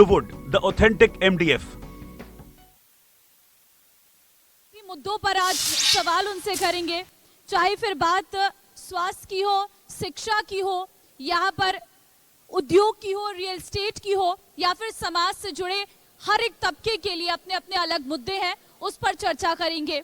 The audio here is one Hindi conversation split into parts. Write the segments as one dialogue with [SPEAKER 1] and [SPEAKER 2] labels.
[SPEAKER 1] Wood, the authentic MDF.
[SPEAKER 2] मुद्दों पर आज सवाल उनसे करेंगे, चाहे फिर बात स्वास्थ्य की हो, शिक्षा की हो, यहाँ पर उद्योग की हो, रियल एस्टेट की हो, या फिर समाज से जुड़े हर एक तबके के लिए अपने अपने अलग मुद्दे हैं, उस पर चर्चा करेंगे।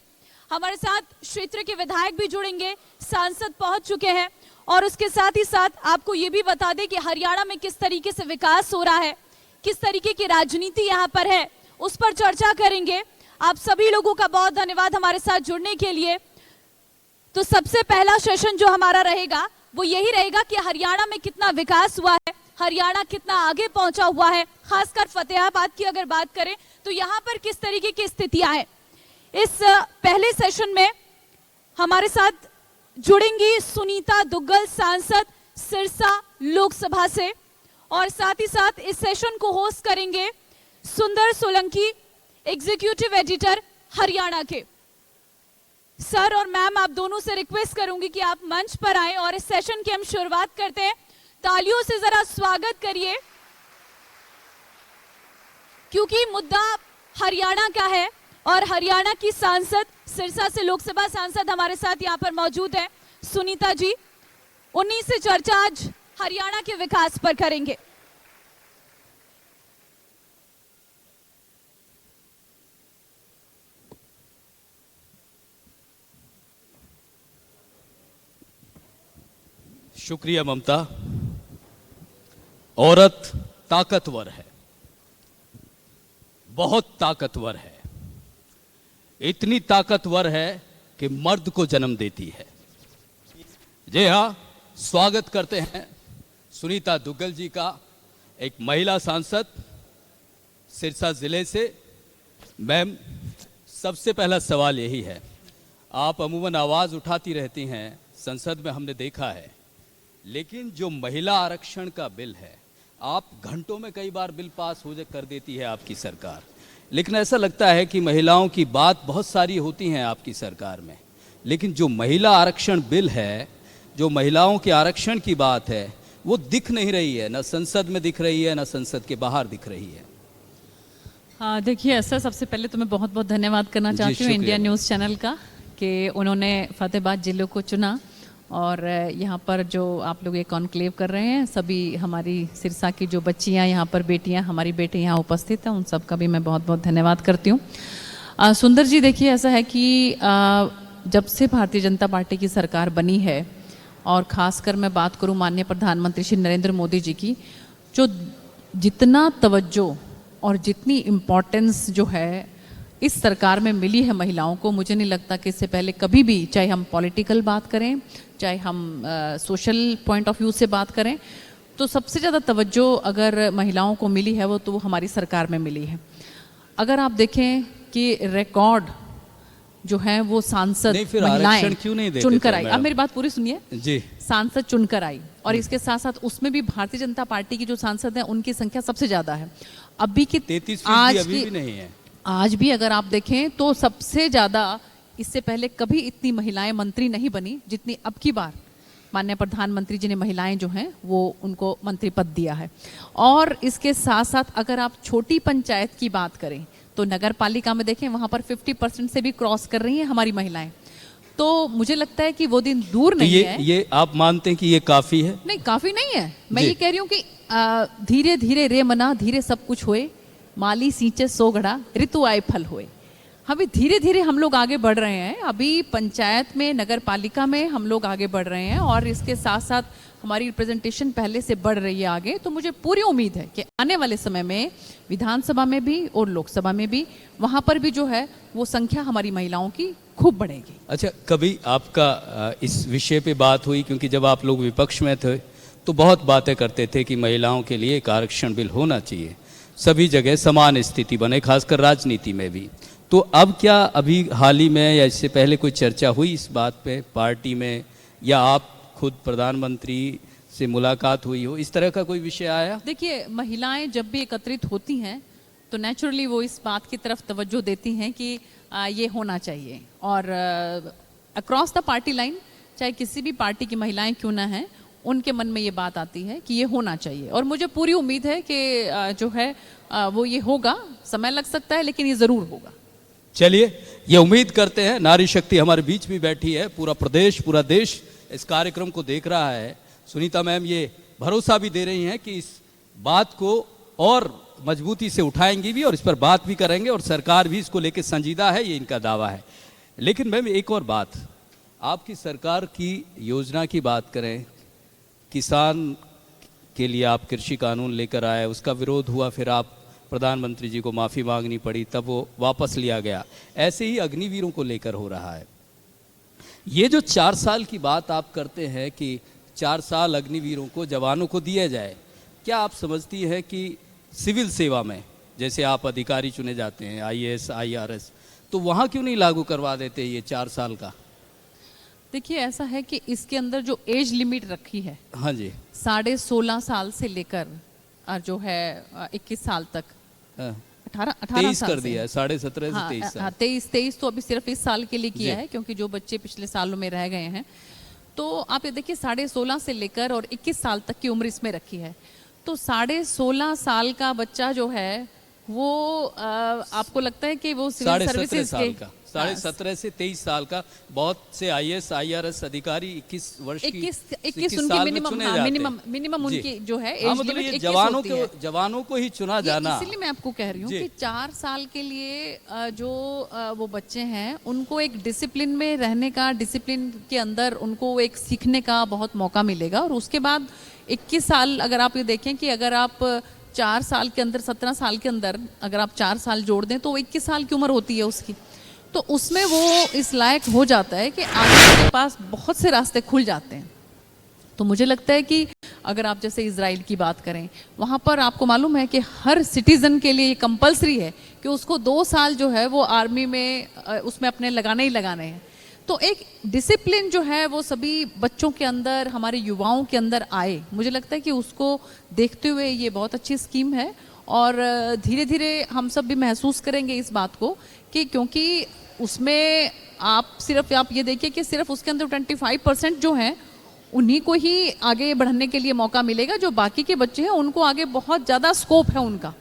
[SPEAKER 2] हमारे साथ क्षेत्र के विधायक भी जुड़ेंगे, सांसद पहुंच चुके हैं, और उसके साथ ही साथ आपको ये भी बता दें कि हरियाणा में किस तरीके से विकास हो रहा है, किस तरीके की राजनीति यहाँ पर है, उस पर चर्चा करेंगे। आप सभी लोगों का बहुत धन्यवाद हमारे साथ जुड़ने के लिए। तो सबसे पहला सेशन जो हमारा रहेगा वो यही रहेगा कि हरियाणा में कितना विकास हुआ है, हरियाणा कितना आगे पहुंचा हुआ है। खासकर फतेहाबाद की अगर बात करें तो यहाँ पर किस तरीके की स्थितियां हैं। इस पहले सेशन में हमारे साथ जुड़ेंगी सुनीता दुग्गल, सांसद सिरसा लोकसभा से, और साथ ही साथ इस सेशन को होस्ट करेंगे सुंदर सोलंकी, एग्जीक्यूटिव एडिटर हरियाणा के। सर और मैम, आप दोनों से रिक्वेस्ट करूंगी कि आप मंच पर आएं और इस सेशन की हम शुरुआत करते हैं। तालियों से जरा स्वागत करिए, क्योंकि मुद्दा हरियाणा का है और हरियाणा की सांसद, सिरसा से लोकसभा सांसद हमारे साथ यहां पर मौजूद है सुनीता जी। उन्हीं से चर्चा आज हरियाणा के विकास पर करेंगे।
[SPEAKER 3] शुक्रिया ममता। औरत ताकतवर है, बहुत ताकतवर है, इतनी ताकतवर है कि मर्द को जन्म देती है। जी हाँ, स्वागत करते हैं सुनीता दुग्गल जी का, एक महिला सांसद सिरसा जिले से। मैम, सबसे पहला सवाल यही है, आप अमूमन आवाज़ उठाती रहती हैं, संसद में हमने देखा है, लेकिन जो महिला आरक्षण का बिल है, आप घंटों में कई बार बिल पास हो कर देती है आपकी सरकार, लेकिन ऐसा लगता है कि महिलाओं की बात बहुत सारी होती हैं आपकी सरकार में, लेकिन जो महिला आरक्षण बिल है, जो महिलाओं के आरक्षण की बात है, वो दिख नहीं रही है, ना संसद में दिख रही है, ना संसद के बाहर दिख रही है।
[SPEAKER 4] हाँ, देखिए सर, सबसे पहले तो मैं बहुत बहुत धन्यवाद करना चाहती हूँ इंडिया न्यूज़ चैनल का कि उन्होंने फतेहाबाद जिले को चुना, और यहाँ पर जो आप लोग एक कॉन्क्लेव कर रहे हैं, सभी हमारी सिरसा की जो बच्चियाँ यहाँ पर, बेटियाँ, हमारी बेटे यहाँ उपस्थित हैं, उन सब का भी मैं बहुत बहुत धन्यवाद करती हूँ। सुंदर जी, देखिए ऐसा है कि जब से भारतीय जनता पार्टी की सरकार बनी है, और ख़ासकर मैं बात करूँ माननीय प्रधानमंत्री श्री नरेंद्र मोदी जी की, जो जितना तवज्जो और जितनी इम्पोर्टेंस जो है इस सरकार में मिली है महिलाओं को, मुझे नहीं लगता कि इससे पहले कभी भी, चाहे हम पॉलिटिकल बात करें, चाहे हम सोशल पॉइंट ऑफ व्यू से बात करें, तो सबसे ज़्यादा तवज्जो अगर महिलाओं को मिली है वो तो हमारी सरकार में मिली है। अगर आप देखें कि रिकॉर्ड जो है वो सांसद महिलाएं चुनकर आई, अब मेरी बात पूरी सुनिए जी, सांसद चुनकर आई, और इसके साथ साथ उसमें भी भारतीय जनता पार्टी की जो सांसद हैं उनकी संख्या सबसे ज़्यादा है। अभी की
[SPEAKER 3] 33% अभी भी नहीं है।
[SPEAKER 4] आज भी अगर आप देखें तो सबसे ज़्यादा, इससे पहले कभी इतनी महिलाएं मंत्री नहीं बनी जितनी अब की बार माननीय प्रधानमंत्री जी ने महिलाएं जो हैं वो उनको मंत्री पद दिया है। और इसके साथ साथ अगर आप छोटी पंचायत की बात करें तो नगर पालिका में देखें, वहाँ पर 50% से भी क्रॉस कर रही हैं हमारी महिलाएं। तो मुझे लगता है कि वो दिन दूर नहीं है।
[SPEAKER 3] ये आप मानते हैं कि ये काफ़ी है?
[SPEAKER 4] नहीं, काफ़ी नहीं है। मैं ये कह रही हूँ कि धीरे धीरे रे मना, धीरे सब कुछ होए, माली सींचे सो घड़ा, ऋतु आए फल हुए। अभी धीरे धीरे हम लोग आगे बढ़ रहे हैं, अभी पंचायत में, नगर पालिका में हम लोग आगे बढ़ रहे हैं, और इसके साथ साथ हमारी रिप्रेजेंटेशन पहले से बढ़ रही है आगे। तो मुझे पूरी उम्मीद है कि आने वाले समय में विधानसभा में भी और लोकसभा में भी, वहाँ पर भी जो है वो संख्या हमारी महिलाओं की खूब बढ़ेगी।
[SPEAKER 3] अच्छा, कभी आपका इस विषय पे बात हुई, क्योंकि जब आप लोग विपक्ष में थे तो बहुत बातें करते थे कि महिलाओं के लिए एक आरक्षण बिल होना चाहिए, सभी जगह समान स्थिति बने, खासकर राजनीति में भी। तो अब क्या अभी हाल ही में या इससे पहले कोई चर्चा हुई इस बात पे पार्टी में, या आप खुद प्रधानमंत्री से मुलाकात हुई हो, इस तरह का कोई विषय आया?
[SPEAKER 4] देखिए, महिलाएं जब भी एकत्रित होती हैं तो नेचुरली वो इस बात की तरफ तवज्जो देती हैं कि ये होना चाहिए, और अक्रॉस द पार्टी लाइन, चाहे किसी भी पार्टी की महिलाएं क्यों ना हैं, उनके मन में ये बात आती है कि ये होना चाहिए, और मुझे पूरी उम्मीद है कि जो है वो ये होगा। समय लग सकता है लेकिन ये ज़रूर होगा।
[SPEAKER 3] चलिए, ये उम्मीद करते हैं। नारी शक्ति हमारे बीच भी बैठी है, पूरा प्रदेश, पूरा देश इस कार्यक्रम को देख रहा है। सुनीता मैम ये भरोसा भी दे रही हैं कि इस बात को और मजबूती से उठाएंगी भी और इस पर बात भी करेंगे, और सरकार भी इसको लेकर संजीदा है, ये इनका दावा है। लेकिन मैम एक और बात, आपकी सरकार की योजना की बात करें, किसान के लिए आप कृषि कानून लेकर आए, उसका विरोध हुआ, फिर आप प्रधानमंत्री जी को माफ़ी मांगनी पड़ी, तब वो वापस लिया गया। ऐसे ही अग्निवीरों को लेकर हो रहा है। ये जो 4 साल की बात आप करते हैं कि 4 साल अग्निवीरों को, जवानों को दिया जाए, क्या आप समझती है कि सिविल सेवा में जैसे आप अधिकारी चुने जाते हैं, IAS, IRS, तो वहाँ क्यों नहीं लागू करवा देते ये 4 साल का?
[SPEAKER 4] देखिए, ऐसा है कि इसके अंदर जो एज लिमिट रखी है,
[SPEAKER 3] हाँ जी,
[SPEAKER 4] 16.5 साल से लेकर जो है 21 साल तक, 18
[SPEAKER 3] 23
[SPEAKER 4] साल
[SPEAKER 3] कर
[SPEAKER 4] से।
[SPEAKER 3] दिया है, 17.5 से 23 साल।
[SPEAKER 4] 23 तो अभी सिर्फ इस साल के लिए किया है, क्योंकि जो बच्चे पिछले सालों में रह गए हैं। तो आप ये देखिए, 16.5 से लेकर और 21 साल तक की उम्र इसमें रखी है। तो 16.5 साल का बच्चा जो है वो आपको लगता है कि वो सिविल सर्विसेज
[SPEAKER 3] साल
[SPEAKER 4] के
[SPEAKER 3] का, 17.5 से 23 साल का, बहुत से IAS, IRS अधिकारी 21 वर्ष की
[SPEAKER 4] 21 उनकी मिनिमम उनकी जो है एज
[SPEAKER 3] मतलब
[SPEAKER 4] लिमिट
[SPEAKER 3] ये
[SPEAKER 4] 21 होती है।
[SPEAKER 3] जवानों को ही चुना जाना।
[SPEAKER 4] इसलिए मैं आपको कह रही हूँ कि 4 साल के लिए जो वो बच्चे हैं, उनको एक डिसिप्लिन में रहने का, डिसिप्लिन के अंदर उनको एक सीखने का बहुत मौका मिलेगा। और उसके बाद 21 साल, अगर आप ये देखें कि अगर आप 4 साल के अंदर, 17 साल के अंदर अगर आप 4 साल जोड़ दें तो वो 21 साल की उम्र होती है उसकी। तो उसमें वो इस लायक हो जाता है कि आगे उसके पास बहुत से रास्ते खुल जाते हैं। तो मुझे लगता है कि अगर आप जैसे इजराइल की बात करें, वहाँ पर आपको मालूम है कि हर सिटीज़न के लिए ये कंपलसरी है कि उसको 2 साल जो है वो आर्मी में उसमें अपने लगाने ही लगाने हैं। तो एक डिसिप्लिन जो है वो सभी बच्चों के अंदर, हमारे युवाओं के अंदर आए। मुझे लगता है कि उसको देखते हुए ये बहुत अच्छी स्कीम है, और धीरे धीरे हम सब भी महसूस करेंगे इस बात को कि, क्योंकि उसमें आप ये देखिए कि सिर्फ उसके अंदर 25% जो हैं उन्हीं को ही आगे बढ़ने के लिए मौका मिलेगा। जो बाकी के बच्चे हैं उनको आगे बहुत ज़्यादा स्कोप है उनका।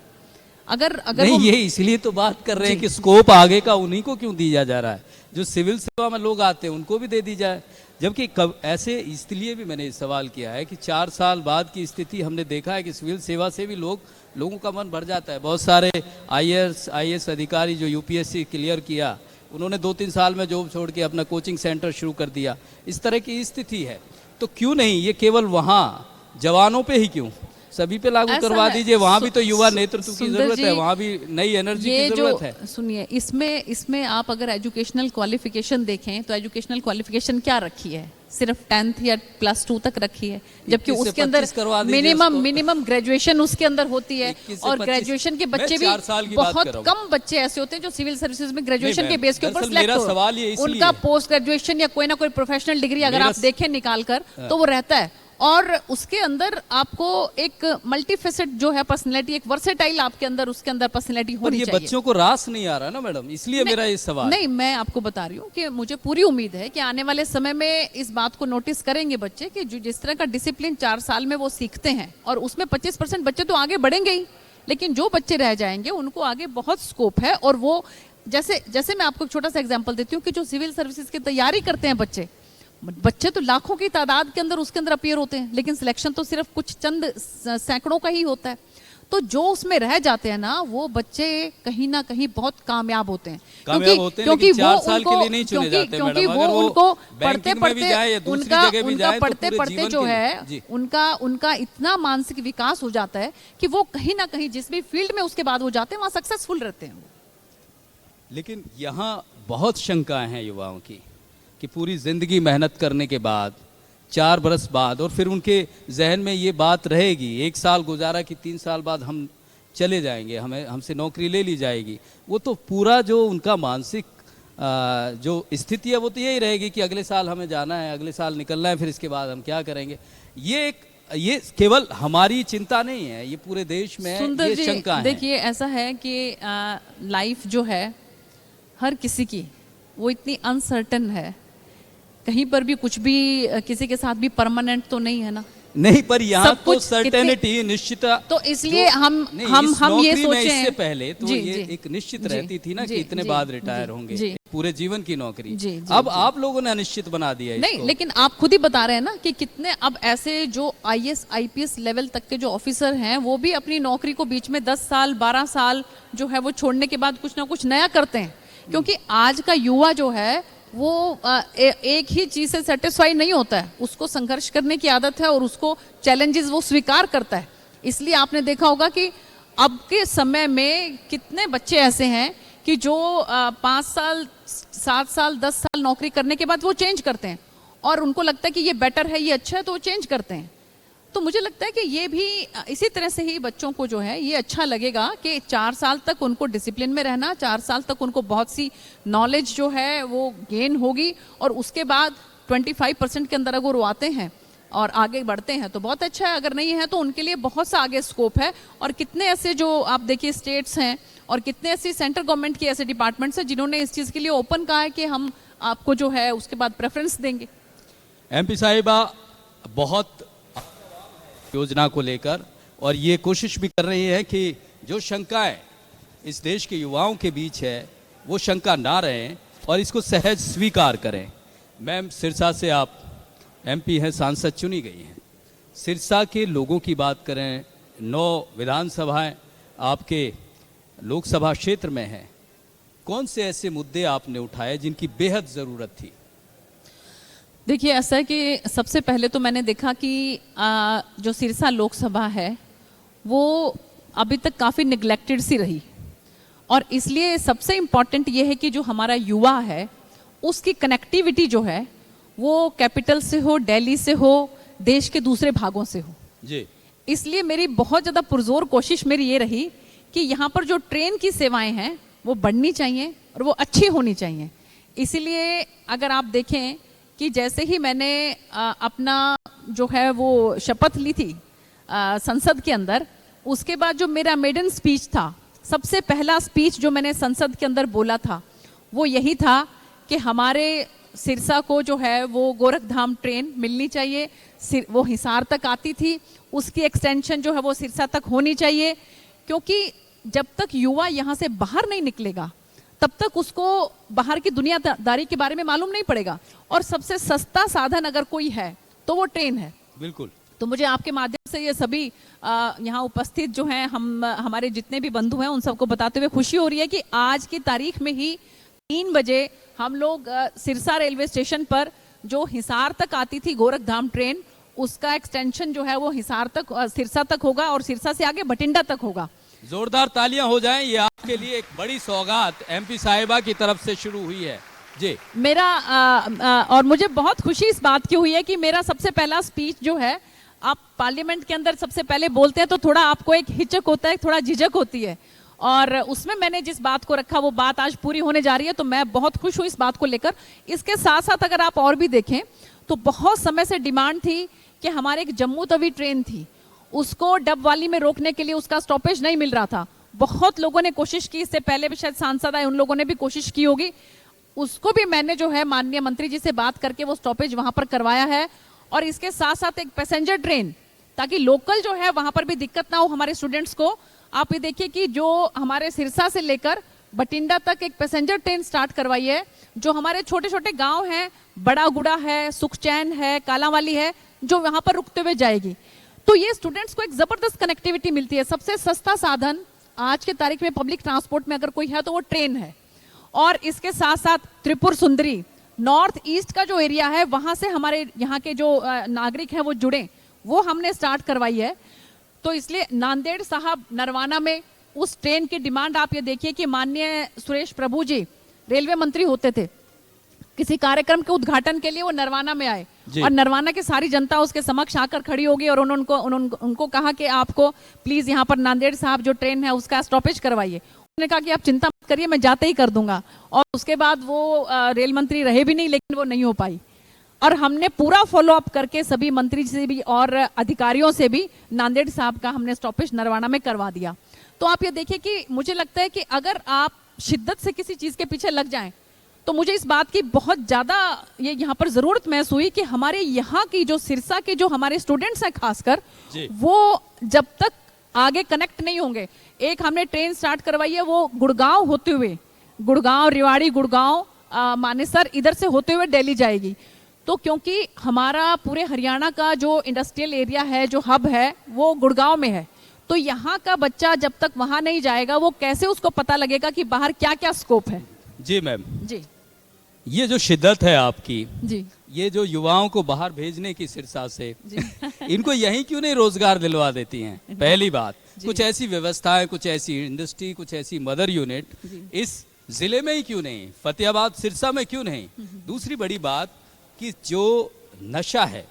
[SPEAKER 4] अगर
[SPEAKER 3] नहीं, ये इसलिए तो बात कर रहे हैं कि स्कोप आगे का उन्हीं को क्यों दिया जा रहा है, जो सिविल सेवा में लोग आते हैं उनको भी दे दी जाए। जबकि ऐसे, इसलिए भी मैंने सवाल किया है कि 4 साल बाद की स्थिति हमने देखा है कि सिविल सेवा से भी लोगों का मन भर जाता है। बहुत सारे IAS अधिकारी जो UPSC क्लियर किया, उन्होंने 2-3 साल में जॉब छोड़ के अपना कोचिंग सेंटर शुरू कर दिया। इस तरह की स्थिति है, तो क्यों नहीं ये केवल वहाँ जवानों पे ही क्यों, सभी पे लागू करवा दीजिए। वहाँ भी तो युवा नेतृत्व की जरूरत है, वहाँ भी नई एनर्जी की जरूरत है।
[SPEAKER 4] सुनिए, इसमें आप अगर एजुकेशनल क्वालिफिकेशन देखें तो एजुकेशनल क्वालिफिकेशन क्या रखी है? सिर्फ 10th या +2 तक रखी है, जबकि उसके अंदर मिनिमम ग्रेजुएशन उसके अंदर होती है। और ग्रेजुएशन के बच्चे भी बहुत कम बच्चे ऐसे होते हैं जो सिविल सर्विसेज में ग्रेजुएशन के बेस के ऊपर सिलेक्ट हो। उनका पोस्ट ग्रेजुएशन या कोई ना कोई प्रोफेशनल डिग्री अगर आप देखें निकाल कर तो वो रहता है। और उसके अंदर आपको एक मल्टीफेसेट जो है पर्सनैलिटी, एक वर्सेटाइल आपके अंदर, उसके अंदर पर्सनैलिटी होनी चाहिए।
[SPEAKER 3] बच्चों को रास नहीं आ रहा ना मैडम, इसलिए मेरा ये सवाल।
[SPEAKER 4] नहीं, मैं आपको बता रही हूँ कि मुझे पूरी उम्मीद है कि आने वाले समय में इस बात को नोटिस करेंगे बच्चे कि जो जिस तरह का डिसिप्लिन 4 साल में वो सीखते हैं, और उसमें 25% बच्चे तो आगे बढ़ेंगे ही, लेकिन जो बच्चे रह जाएंगे उनको आगे बहुत स्कोप है। और वो जैसे मैं आपको एक छोटा सा एग्जाम्पल देती हूँ कि जो सिविल सर्विसेज की तैयारी करते हैं बच्चे तो लाखों की तादाद के अंदर उसके अंदर अपीयर होते हैं, लेकिन सिलेक्शन तो सिर्फ कुछ चंद सैकड़ों का ही होता है। तो जो उसमें रह जाते हैं ना, वो बच्चे कहीं ना कहीं बहुत कामयाब होते हैं, क्योंकि 4 साल के लिए नहीं चुने जाते मैडम। वो उनको पढ़ते पढ़ते जो है उनका इतना मानसिक विकास हो जाता है कि वो कहीं ना कहीं जिस भी फील्ड में उसके बाद वो जाते हैं वहाँ सक्सेसफुल रहते हैं।
[SPEAKER 3] लेकिन यहाँ बहुत शंकाएं हैं युवाओं की कि पूरी जिंदगी मेहनत करने के बाद 4 बरस बाद, और फिर उनके जहन में ये बात रहेगी, 1 साल गुजारा कि 3 साल बाद हम चले जाएंगे, हमसे नौकरी ले ली जाएगी। वो तो पूरा जो उनका मानसिक जो स्थिति है वो तो यही रहेगी कि अगले साल हमें जाना है, अगले साल निकलना है, फिर इसके बाद हम क्या करेंगे। ये केवल हमारी चिंता नहीं है, ये पूरे देश में ये शंका है।
[SPEAKER 4] देखिए, ऐसा है कि लाइफ जो है हर किसी की वो इतनी अनसर्टन है, कहीं पर भी कुछ भी किसी के साथ भी परमानेंट तो नहीं है ना।
[SPEAKER 3] नहीं, पर यहाँ
[SPEAKER 4] सब
[SPEAKER 3] तो
[SPEAKER 4] कुछ
[SPEAKER 3] सर्टेनिटी निश्चित,
[SPEAKER 4] तो इसलिए हम
[SPEAKER 3] नहीं,
[SPEAKER 4] हम
[SPEAKER 3] इस
[SPEAKER 4] ये
[SPEAKER 3] नौकरी में
[SPEAKER 4] सोचे
[SPEAKER 3] इससे
[SPEAKER 4] हैं
[SPEAKER 3] पहले तो
[SPEAKER 4] जी,
[SPEAKER 3] ये
[SPEAKER 4] जी,
[SPEAKER 3] एक निश्चित
[SPEAKER 4] जी,
[SPEAKER 3] रहती थी ना
[SPEAKER 4] जी,
[SPEAKER 3] कि इतने
[SPEAKER 4] जी,
[SPEAKER 3] बाद रिटायर
[SPEAKER 4] जी,
[SPEAKER 3] होंगे,
[SPEAKER 4] जी।
[SPEAKER 3] पूरे जीवन की नौकरी।
[SPEAKER 4] जी, जी,
[SPEAKER 3] अब
[SPEAKER 4] जी।
[SPEAKER 3] आप लोगों ने अनिश्चित बना दिया
[SPEAKER 4] नहीं,
[SPEAKER 3] इसको।
[SPEAKER 4] लेकिन आप खुद ही बता रहे हैं ना कि कितने अब ऐसे जो आईएएस आईपीएस लेवल तक के जो ऑफिसर हैं वो भी अपनी नौकरी को बीच में 10 साल 12 साल जो है वो छोड़ने के बाद कुछ ना कुछ नया करते हैं, क्योंकि आज का युवा जो है वो एक ही चीज से सेटिस्फाई नहीं होता है, उसको संघर्ष करने की आदत है और उसको चैलेंजेस वो स्वीकार करता है। इसलिए आपने देखा होगा कि अब के समय में कितने बच्चे ऐसे हैं कि जो 5 साल 7 साल 10 साल नौकरी करने के बाद वो चेंज करते हैं और उनको लगता है कि ये बेटर है, ये अच्छा है, तो वो चेंज करते हैं। तो मुझे लगता है कि ये भी इसी तरह से ही बच्चों को जो है ये अच्छा लगेगा कि 4 साल तक उनको डिसिप्लिन में रहना, 4 साल तक उनको बहुत सी नॉलेज जो है वो गेन होगी और उसके बाद 25% के अंदर अगर वो आते हैं और आगे बढ़ते हैं तो बहुत अच्छा है, अगर नहीं है तो उनके लिए बहुत सा आगे स्कोप है। और कितने ऐसे जो आप देखिए स्टेट्स हैं और कितने ऐसे सेंट्रल गवर्नमेंट के ऐसे डिपार्टमेंट्स हैं जिन्होंने इस चीज़ के लिए ओपन कहा है कि हम आपको जो है उसके बाद प्रेफरेंस देंगे।
[SPEAKER 3] एमपी साहिबा बहुत योजना को लेकर और ये कोशिश भी कर रही है कि जो शंकाएं इस देश के युवाओं के बीच है वो शंका ना रहें और इसको सहज स्वीकार करें। मैम, सिरसा से आप एमपी हैं, सांसद चुनी गई हैं। सिरसा के लोगों की बात करें, 9 विधानसभाएं आपके लोकसभा क्षेत्र में हैं, कौन से ऐसे मुद्दे आपने उठाए जिनकी बेहद ज़रूरत थी?
[SPEAKER 4] देखिए, ऐसा है कि सबसे पहले तो मैंने देखा कि जो सिरसा लोकसभा है वो अभी तक काफ़ी निगलेक्टेड सी रही और इसलिए सबसे इम्पॉर्टेंट ये है कि जो हमारा युवा है उसकी कनेक्टिविटी जो है वो कैपिटल से हो, दिल्ली से हो, देश के दूसरे भागों से हो
[SPEAKER 3] जी।
[SPEAKER 4] इसलिए मेरी बहुत ज़्यादा पुरजोर कोशिश मेरी ये रही कि यहाँ पर जो ट्रेन की सेवाएं हैं वो बढ़नी चाहिए और वो अच्छी होनी चाहिए। इसीलिए अगर आप देखें कि जैसे ही मैंने अपना जो है वो शपथ ली थी संसद के अंदर, उसके बाद जो मेरा मेडन स्पीच था, सबसे पहला स्पीच जो मैंने संसद के अंदर बोला था वो यही था कि हमारे सिरसा को जो है वो गोरखधाम ट्रेन मिलनी चाहिए। वो हिसार तक आती थी, उसकी एक्सटेंशन जो है वो सिरसा तक होनी चाहिए, क्योंकि जब तक युवा यहाँ से बाहर नहीं निकलेगा तब तक उसको बाहर की दुनियादारी के बारे में मालूम नहीं पड़ेगा और सबसे सस्ता साधन अगर कोई है तो वो ट्रेन है।
[SPEAKER 3] बिल्कुल।
[SPEAKER 4] तो मुझे आपके माध्यम से ये सभी यहाँ उपस्थित जो हैं हमारे जितने भी बंधु हैं उन सबको बताते हुए खुशी हो रही है कि आज की तारीख में ही 3 बजे हम लोग सिरसा रेलवे स्टेशन पर जो हिसार तक आती थी गोरखधाम ट्रेन, उसका एक्सटेंशन जो है वो हिसार तक सिरसा तक होगा और सिरसा से आगे भटिंडा तक होगा।
[SPEAKER 3] जोरदार तालियां हो जाएं, ये आपके लिए एक बड़ी सौगात एमपी साहिबा की तरफ से शुरू हुई है जी।
[SPEAKER 4] मेरा और मुझे बहुत खुशी इस बात की हुई है कि मेरा सबसे पहला स्पीच जो है, आप पार्लियामेंट के अंदर सबसे पहले बोलते हैं तो थोड़ा आपको एक हिचक होता है, थोड़ा झिझक होती है और उसमें मैंने जिस बात को रखा वो बात आज पूरी होने जा रही है, तो मैं बहुत खुश हूँ इस बात को लेकर। इसके साथ साथ अगर आप और भी देखें तो बहुत समय से डिमांड थी कि हमारे एक जम्मू तवी ट्रेन थी, उसको डबवाली में रोकने के लिए उसका स्टॉपेज नहीं मिल रहा था। बहुत लोगों ने कोशिश की, इससे पहले भी शायद सांसद आए, उन लोगों ने भी कोशिश की होगी, उसको भी मैंने जो है माननीय मंत्री जी से बात करके वो स्टॉपेज वहां पर करवाया है। और इसके साथ साथ एक पैसेंजर ट्रेन, ताकि लोकल जो है वहां पर भी दिक्कत ना हो हमारे स्टूडेंट्स को। आप ये देखिए कि जो हमारे सिरसा से लेकर बटिंडा तक एक पैसेंजर ट्रेन स्टार्ट करवाई है, जो हमारे छोटे छोटे गांव हैं, बड़ा गुड़ा है, सुखचैन है, कालावाली है, जो वहां पर रुकते हुए जाएगी। तो ये स्टूडेंट्स को एक जबरदस्त कनेक्टिविटी मिलती है। सबसे सस्ता साधन आज के तारीख में पब्लिक ट्रांसपोर्ट में अगर कोई है तो वो ट्रेन है। और इसके साथ साथ त्रिपुर सुंदरी, नॉर्थ ईस्ट का जो एरिया है वहां से हमारे यहाँ के जो नागरिक हैं वो जुड़े, वो हमने स्टार्ट करवाई है। तो इसलिए नांदेड़ साहब नरवाना में उस ट्रेन की डिमांड आप ये देखिए कि माननीय सुरेश प्रभु जी रेलवे मंत्री होते थे, किसी कार्यक्रम के उद्घाटन के लिए वो नरवाना में आए और नरवाना की सारी जनता उसके समक्ष आकर खड़ी होगी और उनको कहा कि आपको प्लीज यहाँ पर नांदेड़ साहब जो ट्रेन है उसका स्टॉपेज करवाइए। उन्होंने कहा कि आप चिंता मत करिए, मैं जाते ही कर दूंगा। और उसके बाद वो रेल मंत्री रहे भी नहीं, लेकिन वो नहीं हो पाई। और हमने पूरा फॉलो अप करके सभी मंत्री से भी और अधिकारियों से भी नांदेड़ साहब का हमने स्टॉपेज नरवाना में करवा दिया। तो आप ये देखिए कि मुझे लगता है कि अगर आप शिद्दत से किसी चीज के पीछे लग जाएं तो मुझे इस बात की बहुत ज़्यादा ये यहाँ पर ज़रूरत महसूस हुई कि हमारे यहाँ की जो सिरसा के जो हमारे स्टूडेंट्स हैं खासकर, वो जब तक आगे कनेक्ट नहीं होंगे। एक हमने ट्रेन स्टार्ट करवाई है, वो गुड़गांव होते हुए, गुड़गांव, रेवाड़ी, गुड़गांव, मानेसर, इधर से होते हुए दिल्ली जाएगी। तो क्योंकि हमारा पूरे हरियाणा का जो इंडस्ट्रियल एरिया है, जो हब है, वो गुड़गांव में है, तो यहाँ का बच्चा जब तक वहाँ नहीं जाएगा, वो कैसे उसको पता लगेगा कि बाहर क्या क्या स्कोप है।
[SPEAKER 3] जी मैम,
[SPEAKER 4] जी
[SPEAKER 3] ये जो शिद्दत है आपकी,
[SPEAKER 4] जी,
[SPEAKER 3] ये जो युवाओं को बाहर भेजने की सिरसा से इनको यहीं क्यों नहीं रोजगार दिलवा देती हैं? पहली बात, कुछ ऐसी व्यवस्थाएं, कुछ ऐसी इंडस्ट्री, कुछ ऐसी मदर यूनिट इस जिले में ही क्यों नहीं, फतेहाबाद, सिरसा में क्यों नहीं? दूसरी बड़ी बात कि जो नशा है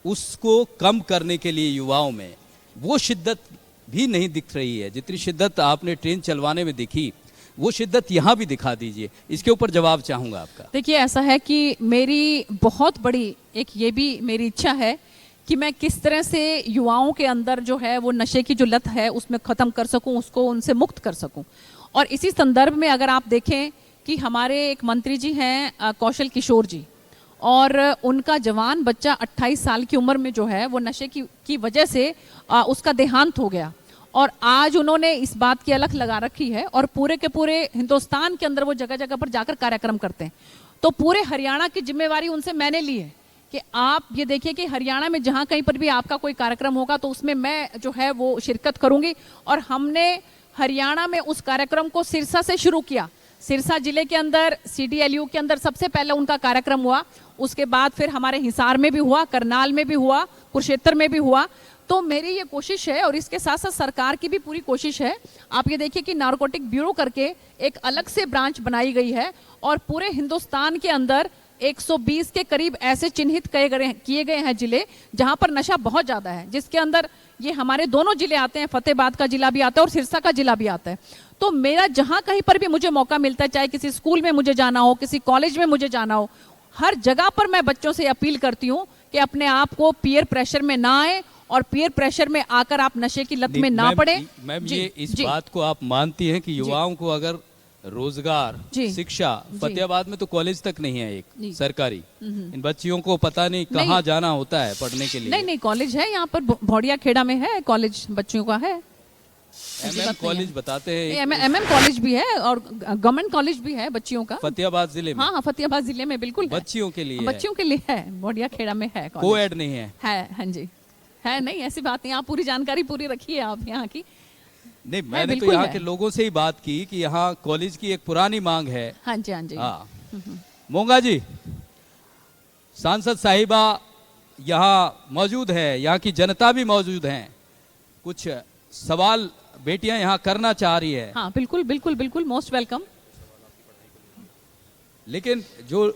[SPEAKER 3] उसको कम करने के लिए युवाओं में वो शिद्दत भी नहीं दिख रही है। जितनी शिद्दत आपने ट्रेन चलवाने में दिखी, वो शिद्दत यहाँ भी दिखा दीजिए। इसके ऊपर जवाब चाहूंगा आपका।
[SPEAKER 4] देखिए, ऐसा है कि मेरी बहुत बड़ी एक ये भी मेरी इच्छा है कि मैं किस तरह से युवाओं के अंदर जो है वो नशे की जो लत है उसमें ख़त्म कर सकूं, उसको उनसे मुक्त कर सकूं। और इसी संदर्भ में अगर आप देखें कि हमारे एक मंत्री जी हैं कौशल किशोर जी, और उनका जवान बच्चा 28 साल की उम्र में जो है वो नशे की वजह से उसका देहांत हो गया। और आज उन्होंने इस बात की अलख लगा रखी है और पूरे के पूरे हिंदुस्तान के अंदर वो जगह जगह पर जाकर कार्यक्रम करते हैं। तो पूरे हरियाणा की जिम्मेवारी उनसे मैंने ली है कि आप ये देखिए कि हरियाणा में जहाँ कहीं पर भी आपका कोई कार्यक्रम होगा तो उसमें मैं जो है वो शिरकत करूंगी। और हमने हरियाणा में उस कार्यक्रम को सिरसा से शुरू किया। सिरसा जिले के अंदर CDLU के अंदर सबसे पहले उनका कार्यक्रम हुआ, उसके बाद फिर हमारे हिसार में भी हुआ, करनाल में भी हुआ, कुरुक्षेत्र में भी हुआ। तो मेरी ये कोशिश है और इसके साथ साथ सरकार की भी पूरी कोशिश है। आप ये देखिए कि नारकोटिक ब्यूरो करके एक अलग से ब्रांच बनाई गई है और पूरे हिंदुस्तान के अंदर 120 के करीब ऐसे चिन्हित किए गए हैं जिले जहां पर नशा बहुत ज़्यादा है, जिसके अंदर ये हमारे दोनों जिले आते हैं, फतेहाबाद का जिला भी आता है और सिरसा का जिला भी आता है। तो मेरा जहां कहीं पर भी मुझे मौका मिलता है, चाहे किसी स्कूल में मुझे जाना हो, किसी कॉलेज में मुझे जाना हो, हर जगह पर मैं बच्चों से अपील करती हूँ कि अपने आप को पीयर प्रेशर में ना आए और पीयर प्रेशर में आकर आप नशे की लत में ना पड़े।
[SPEAKER 3] मैम, ये इस बात को आप मानती हैं कि युवाओं को अगर रोजगार, शिक्षा, फतेहाबाद में तो कॉलेज तक नहीं है एक सरकारी, इन बच्चियों को पता नहीं कहाँ जाना होता है पढ़ने के लिए।
[SPEAKER 4] नहीं, कॉलेज है यहाँ पर, भौड़िया खेड़ा में है कॉलेज, बच्चियों का है।
[SPEAKER 3] MM कॉलेज बताते हैं,
[SPEAKER 4] MM कॉलेज भी है और गवर्नमेंट कॉलेज भी है बच्चियों का,
[SPEAKER 3] फतेहाबाद जिले में।
[SPEAKER 4] हाँ, फतेहाबाद जिले में बिल्कुल
[SPEAKER 3] बच्चियों के लिए,
[SPEAKER 4] बच्चियों के लिए है, भौड़िया खेड़ा में है।
[SPEAKER 3] कोएड नहीं है?
[SPEAKER 4] हाँ जी, है। नहीं, ऐसी बात नहीं, आप पूरी जानकारी पूरी रखिए आप यहाँ की।
[SPEAKER 3] नहीं, मैंने तो यहाँ के लोगों से ही बात की कि यहाँ कॉलेज की एक पुरानी मांग है।
[SPEAKER 4] हाँ जी, हाँ जी।
[SPEAKER 3] हाँ, मोंगा जी, सांसद साहिबा यहाँ मौजूद है, यहाँ की जनता भी मौजूद है, कुछ सवाल बेटियां यहाँ करना चाह रही है।
[SPEAKER 4] हाँ, बिल्कुल बिल्कुल बिल्कुल, मोस्ट वेलकम।
[SPEAKER 3] लेकिन जो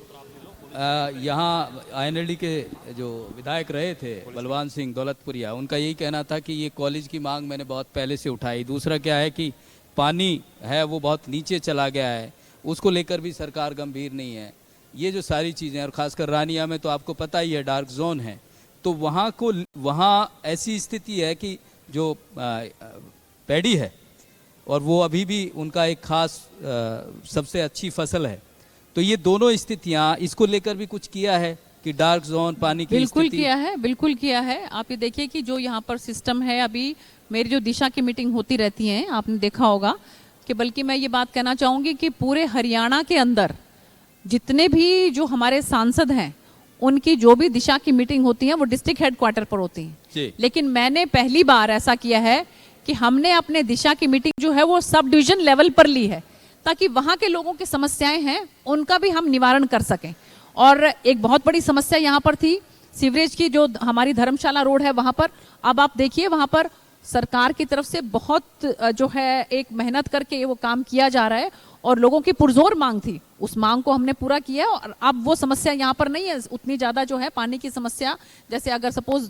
[SPEAKER 3] यहाँ INLD के जो विधायक रहे थे बलवान सिंह दौलतपुरिया, उनका यही कहना था कि ये कॉलेज की मांग मैंने बहुत पहले से उठाई। दूसरा क्या है कि पानी है वो बहुत नीचे चला गया है, उसको लेकर भी सरकार गंभीर नहीं है। ये जो सारी चीज़ें, और ख़ासकर रानिया में तो आपको पता ही है डार्क जोन है, तो वहाँ ऐसी स्थिति है कि जो पैडी है और वो अभी भी उनका एक खास सबसे अच्छी फसल है। तो ये दोनों स्थितियां, इसको लेकर भी कुछ किया है कि डार्क जोन, पानी की
[SPEAKER 4] बिल्कुल किया है, बिल्कुल किया है। आप ये देखिए कि जो यहाँ पर सिस्टम है, अभी मेरी जो दिशा की मीटिंग होती रहती है, आपने देखा होगा कि, बल्कि मैं ये बात कहना चाहूँगी कि पूरे हरियाणा के अंदर जितने भी जो हमारे सांसद हैं उनकी जो भी दिशा की मीटिंग होती है वो डिस्ट्रिक्ट हेडक्वार्टर पर होती है। लेकिन मैंने पहली बार ऐसा किया है कि हमने अपने दिशा की मीटिंग जो है वो सब डिवीजन लेवल पर ली है, ताकि वहाँ के लोगों की समस्याएं हैं उनका भी हम निवारण कर सकें। और एक बहुत बड़ी समस्या यहाँ पर थी सीवरेज की, जो हमारी धर्मशाला रोड है वहाँ पर। अब आप देखिए वहाँ पर सरकार की तरफ से बहुत जो है एक मेहनत करके वो काम किया जा रहा है और लोगों की पुरजोर मांग थी, उस मांग को हमने पूरा किया। और अब वो समस्या यहाँ पर नहीं है उतनी ज़्यादा, जो है पानी की समस्या, जैसे अगर सपोज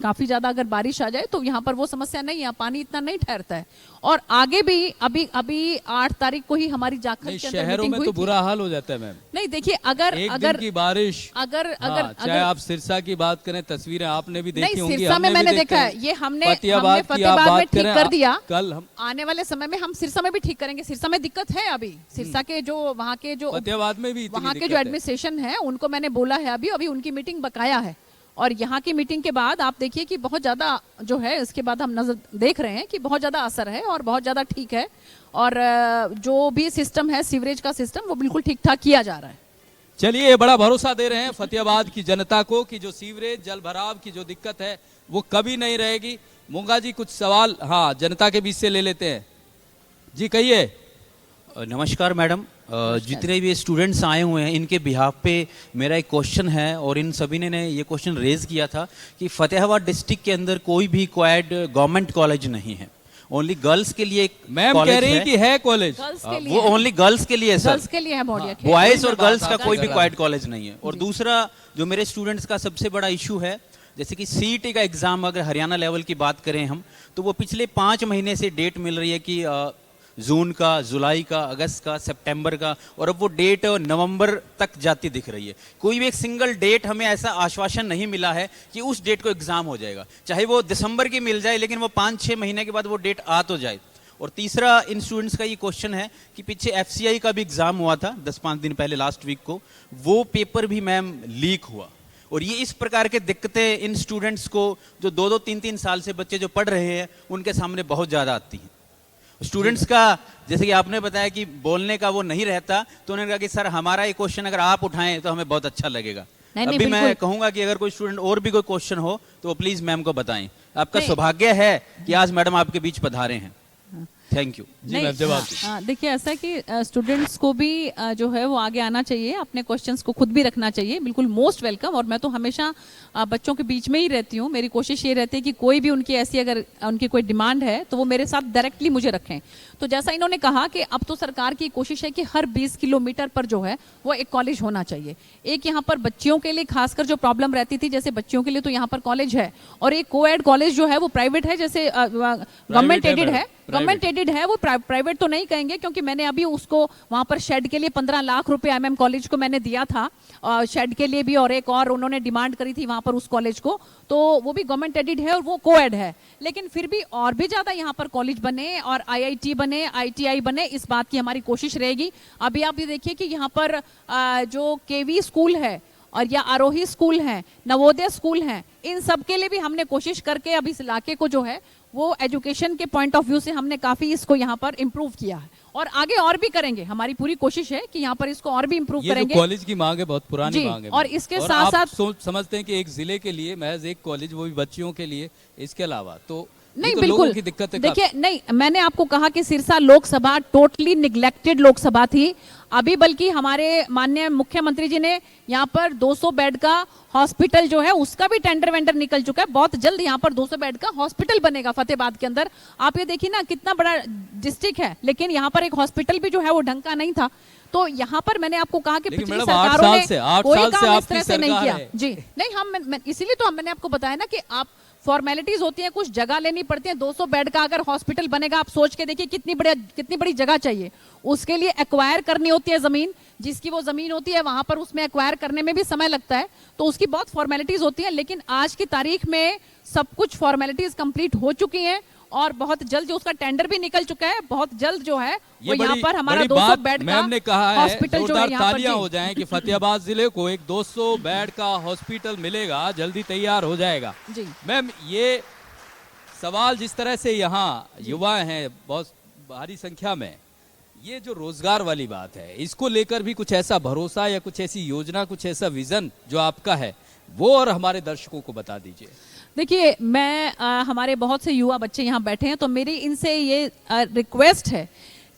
[SPEAKER 4] काफ़ी ज़्यादा अगर बारिश आ जाए तो यहाँ पर वो समस्या नहीं है, पानी इतना नहीं ठहरता है। और आगे भी अभी 8 तारीख को ही हमारी जाखल के अंदर
[SPEAKER 3] शहरों में तो बुरा हाल हो जाता है मैम।
[SPEAKER 4] नहीं, देखिए अगर
[SPEAKER 3] की बारिश,
[SPEAKER 4] अगर
[SPEAKER 3] चाहे आप सिरसा की बात करें, तस्वीरें आपने भी देखी होंगी,
[SPEAKER 4] सिरसा में मैंने देखा है, ये हमने फतेहाबाद में ठीक कर दिया।
[SPEAKER 3] कल हम
[SPEAKER 4] आने वाले समय में हम सिरसा में भी ठीक करेंगे। सिरसा में दिक्कत है, अभी सिरसा के जो वहाँ के जो
[SPEAKER 3] फतेहाबाद में भी इतनी
[SPEAKER 4] वहाँ के
[SPEAKER 3] दिक्कत
[SPEAKER 4] जो
[SPEAKER 3] है।
[SPEAKER 4] एडमिनिस्ट्रेशन है उनको मैंने बोला है अभी उनकी मीटिंग बकाया है, और यहाँ की मीटिंग के बाद आप देखिए कि बहुत ज़्यादा जो है इसके बाद हम नजर देख रहे हैं कि बहुत ज़्यादा असर है और बहुत ज़्यादा ठीक है, और जो भी सिस्टम है सीवरेज का सिस्टम वो बिल्कुल ठीक ठाक किया जा रहा है।
[SPEAKER 3] चलिए, ये बड़ा भरोसा दे रहे हैं फतेहाबाद की जनता को कि जो सीवरेज जल भराव की जो दिक्कत है वो कभी नहीं रहेगी। मूंगा जी कुछ सवाल हाँ जनता के बीच से ले लेते हैं। जी कहिए।
[SPEAKER 5] नमस्कार मैडम, जितने भी स्टूडेंट्स आए हुए हैं इनके बिहाफ पे मेरा एक क्वेश्चन है, और इन सभी ने ये क्वेश्चन रेज किया था कि फतेहाबाद डिस्ट्रिक्ट के अंदर कोई भी क्वाइड गवर्नमेंट कॉलेज नहीं है, ओनली गर्ल्स के लिए एक
[SPEAKER 3] मैम कह रही कि है कॉलेज,
[SPEAKER 4] गर्ल्स के लिए
[SPEAKER 5] वो ओनली गर्ल्स के लिए है सर,
[SPEAKER 4] गर्ल्स के लिए है बोर्ड,
[SPEAKER 5] बॉयज और गर्ल्स का कोई भी
[SPEAKER 3] करा
[SPEAKER 5] क्वाइड कॉलेज नहीं है। और दूसरा जो मेरे स्टूडेंट्स का सबसे बड़ा इशू है, जैसे कि सीईटी का एग्जाम अगर हरियाणा लेवल की बात करें हम, तो वो पिछले 5 महीने से डेट मिल रही है कि जून का, जुलाई का, अगस्त का, सितंबर का, और अब वो डेट नवंबर तक जाती दिख रही है। कोई भी एक सिंगल डेट हमें ऐसा आश्वासन नहीं मिला है कि उस डेट को एग्जाम हो जाएगा, चाहे वो दिसंबर की मिल जाए लेकिन वो 5-6 महीने के बाद वो डेट आ तो जाए। और तीसरा इन स्टूडेंट्स का ये क्वेश्चन है कि पीछे एफसीआई का भी एग्जाम हुआ था 10-5 दिन पहले, लास्ट वीक को, वो पेपर भी मैम लीक हुआ। और ये इस प्रकार के दिक्कतें इन स्टूडेंट्स को जो 2-2, 3-3 साल से बच्चे जो पढ़ रहे हैं उनके सामने बहुत ज़्यादा आती हैं। स्टूडेंट्स का जैसे कि आपने बताया कि बोलने का वो नहीं रहता, तो उन्होंने कहा कि सर हमारा ये क्वेश्चन अगर आप उठाएं तो हमें बहुत अच्छा लगेगा।
[SPEAKER 4] नहीं,
[SPEAKER 5] अभी मैं
[SPEAKER 4] बिल्कुल।
[SPEAKER 5] कहूंगा कि अगर कोई स्टूडेंट और भी कोई क्वेश्चन हो तो वो प्लीज मैम को बताएं। आपका सौभाग्य है कि आज मैडम आपके बीच पधारे हैं। Thank you.
[SPEAKER 3] जी मैम जवाब दीजिए।
[SPEAKER 4] देखिए ऐसा है कि स्टूडेंट्स को भी जो है वो आगे आना चाहिए, अपने क्वेश्चंस को खुद भी रखना चाहिए, बिल्कुल मोस्ट वेलकम। और मैं तो हमेशा बच्चों के बीच में ही रहती हूँ, मेरी कोशिश ये रहती है कि कोई भी उनकी ऐसी अगर उनकी कोई डिमांड है तो वो मेरे साथ डायरेक्टली मुझे रखें। तो जैसा इन्होंने कहा कि अब तो सरकार की कोशिश है कि हर 20 किलोमीटर पर जो है वो एक कॉलेज होना चाहिए। एक यहाँ पर बच्चियों के लिए खासकर जो प्रॉब्लम रहती थी, जैसे बच्चियों के लिए तो यहाँ पर कॉलेज है, और एक कोएड कॉलेज जो है वो प्राइवेट है, जैसे गवर्नमेंट एडेड है, गवर्नमेंट एडेड है, वो प्राइवेट तो नहीं कहेंगे, क्योंकि मैंने अभी उसको वहां पर शेड के लिए 15 लाख रुपए एमएम कॉलेज को मैंने दिया था, शेड के लिए भी, और एक और उन्होंने डिमांड करी थी वहां पर उस कॉलेज को, तो वो भी गवर्नमेंट एडेड है और वो कोएड है। लेकिन फिर भी और भी ज्यादा यहाँ पर कॉलेज बने और आईआईटी बने, आईटीआई बने, इस बात की हमारी कोशिश रहेगी। अभी आप ये देखिए कि यहाँ पर जो केवी स्कूल है और या आरोही स्कूल है, नवोदय स्कूल है, इन सब के लिए भी हमने कोशिश करके अभी इस इलाके को जो है वो एजुकेशन के पॉइंट ऑफ व्यू से हमने काफी इसको यहाँ पर इम्प्रूव किया है, और आगे और भी करेंगे। हमारी पूरी कोशिश है कि यहाँ पर इसको और भी इम्प्रूव करेंगे।
[SPEAKER 3] कॉलेज की मांग है, बहुत पुरानी
[SPEAKER 4] जी,
[SPEAKER 3] मांग है।
[SPEAKER 4] और इसके साथ साथ
[SPEAKER 3] समझते हैं कि एक जिले के लिए महज एक कॉलेज, वो भी बच्चियों के लिए, इसके अलावा तो
[SPEAKER 4] नहीं,
[SPEAKER 3] तो
[SPEAKER 4] बिल्कुल
[SPEAKER 3] लोगों की दिक्कत है।
[SPEAKER 4] देखिए, नहीं, मैंने आपको कहा कि सिरसा लोकसभा टोटली निग्लेक्टेड लोकसभा थी। अभी बल्कि हमारे माननीय मुख्यमंत्री जी ने यहाँ पर 200 बेड का हॉस्पिटल जो है उसका भी टेंडर वेंडर निकल चुका है। बहुत जल्द यहाँ पर 200 बेड का हॉस्पिटल बनेगा फतेहाबाद के अंदर। आप ये देखिए ना, कितना बड़ा डिस्ट्रिक्ट है, लेकिन यहाँ पर एक हॉस्पिटल भी जो है वो ढंग का नहीं था। तो यहाँ पर मैंने आपको कहा कि पिछली सरकारों ने कोई काम इस तरह से नहीं किया। जी नहीं, हम इसीलिए तो मैंने आपको बताया ना कि आप फॉर्मेलिटीज होती हैं, कुछ जगह लेनी पड़ती है। 200 बेड का अगर हॉस्पिटल बनेगा, आप सोच के देखिए कितनी बड़ी जगह चाहिए। उसके लिए एक्वायर करनी होती है जमीन, जिसकी वो जमीन होती है वहां पर उसमें एक्वायर करने में भी समय लगता है, तो उसकी बहुत फॉर्मेलिटीज होती है। लेकिन आज की तारीख में सब कुछ फॉर्मेलिटीज कंप्लीट हो चुकी हैं और बहुत जल्द जो उसका टेंडर भी निकल चुका है। बहुत जल्द जो है वो यहाँ पर हमारा 200 बेड का
[SPEAKER 3] मैम ने कहा है,
[SPEAKER 4] हॉस्पिटल जो है यहाँ पर
[SPEAKER 3] तालियां हो जाएं कि फतेहाबाद जिले को एक 200 बेड का हॉस्पिटल मिलेगा, जल्दी तैयार हो जाएगा।
[SPEAKER 4] जी
[SPEAKER 3] मैम, ये सवाल जिस तरह से यहाँ युवा हैं बहुत भारी संख्या में, ये जो रोजगार वाली बात है, इसको लेकर भी कुछ ऐसा भरोसा या कुछ ऐसी योजना, कुछ ऐसा विजन जो आपका है, वो और हमारे दर्शकों को बता दीजिए।
[SPEAKER 4] देखिए, मैं हमारे बहुत से युवा बच्चे यहाँ बैठे हैं, तो मेरी इनसे ये रिक्वेस्ट है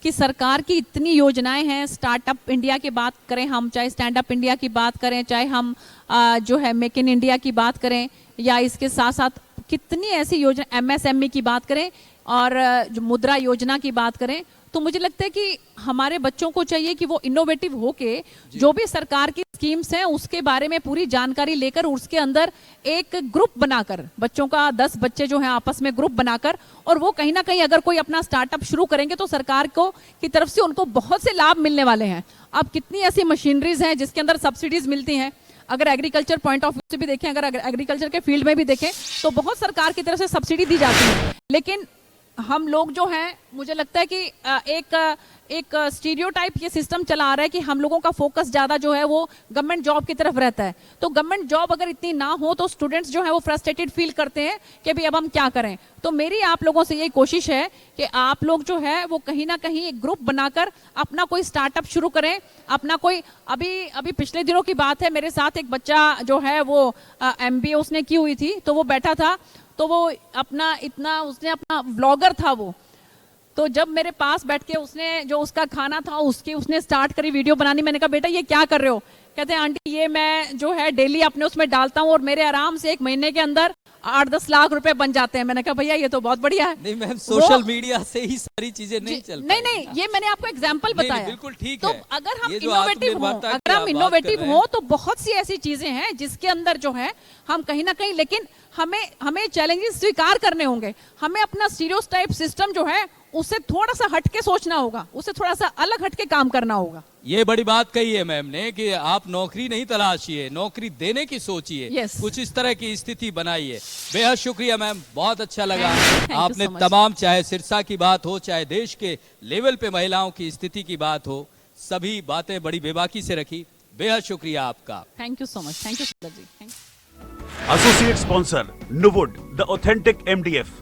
[SPEAKER 4] कि सरकार की इतनी योजनाएं हैं। स्टार्टअप इंडिया की बात करें हम, चाहे स्टैंड अप इंडिया की बात करें, चाहे हम जो है मेक इन इंडिया की बात करें, या इसके साथ साथ कितनी ऐसी योजना, एमएसएमई की बात करें और जो मुद्रा योजना की बात करें, तो मुझे लगता है कि हमारे बच्चों को चाहिए कि वो इनोवेटिव होके जो भी सरकार की स्कीम्स हैं उसके बारे में पूरी जानकारी लेकर उसके अंदर एक ग्रुप बनाकर, बच्चों का 10 बच्चे जो हैं आपस में ग्रुप बनाकर, और वो कहीं ना कहीं अगर कोई अपना स्टार्टअप शुरू करेंगे तो सरकार को की तरफ से उनको बहुत से लाभ मिलने वाले हैं। अब कितनी ऐसी मशीनरीज हैं जिसके अंदर सब्सिडीज मिलती हैं। अगर एग्रीकल्चर पॉइंट ऑफ व्यू से भी देखें, अगर एग्रीकल्चर के फील्ड में भी देखें, तो बहुत सरकार की तरफ से सब्सिडी दी जाती है। लेकिन हम लोग जो हैं, मुझे लगता है कि एक एक स्टीरियोटाइप ये सिस्टम चला आ रहा है कि हम लोगों का फोकस ज्यादा जो है वो गवर्नमेंट जॉब की तरफ रहता है। तो गवर्नमेंट जॉब अगर इतनी ना हो तो स्टूडेंट्स जो है वो फ्रस्ट्रेटेड फील करते हैं कि भाई अब हम क्या करें। तो मेरी आप लोगों से यही कोशिश है कि आप लोग जो है वो कहीं ना कहीं एक ग्रुप बनाकर अपना कोई स्टार्टअप शुरू करें, अपना कोई अभी पिछले दिनों की बात है, मेरे साथ एक बच्चा जो है वो MBA उसने की हुई थी, तो वो बैठा था, तो वो उसने अपना व्लॉगर था वो, तो जब मेरे पास बैठ के उसने जो उसका खाना था उसने स्टार्ट करी वीडियो बनानी। मैंने कहा बेटा ये क्या कर रहे हो? कहते हैं आंटी ये मैं जो है डेली अपने उसमें डालता हूँ और मेरे आराम से 1 महीने के अंदर 8-10 लाख रुपए बन जाते हैं। मैंने कहा भैया ये तो बहुत बढ़िया है।
[SPEAKER 3] नहीं मैम, सोशल मीडिया से ही सारी चीजें नहीं चल
[SPEAKER 4] नहीं, ये मैंने आपको एग्जांपल बताया।
[SPEAKER 3] बिल्कुल ठीक
[SPEAKER 4] तो
[SPEAKER 3] है।
[SPEAKER 4] अगर हम
[SPEAKER 3] ये जो
[SPEAKER 4] इनोवेटिव हो,
[SPEAKER 3] आत्मनिर्भरता की
[SPEAKER 4] अगर हम
[SPEAKER 3] आप बात
[SPEAKER 4] इनोवेटिव
[SPEAKER 3] कर रहे
[SPEAKER 4] हो
[SPEAKER 3] हैं।
[SPEAKER 4] तो बहुत सी ऐसी चीजें हैं जिसके अंदर जो है हम कहीं ना कहीं, लेकिन हमें चैलेंजेस स्वीकार करने होंगे। हमें अपना स्टीरियोटाइप सिस्टम जो है उससे थोड़ा सा हटके सोचना होगा, उससे थोड़ा सा अलग हटके काम करना होगा।
[SPEAKER 3] ये बड़ी बात कही है मैम ने कि आप नौकरी नहीं तलाशिए, नौकरी देने की सोचिए।
[SPEAKER 4] Yes.
[SPEAKER 3] कुछ इस तरह की स्थिति बनाइए। बेहद शुक्रिया मैम, बहुत अच्छा लगा।
[SPEAKER 4] Thank you
[SPEAKER 3] आपने
[SPEAKER 4] so much.
[SPEAKER 3] तमाम, चाहे सिरसा की बात हो, चाहे देश के लेवल पे महिलाओं की स्थिति की बात हो, सभी बातें बड़ी बेबाकी से रखी। बेहद शुक्रिया आपका।
[SPEAKER 4] Thank you so much. Thank you ji. Thank you.
[SPEAKER 1] Associate sponsor, Nuwood, the authentic MDF.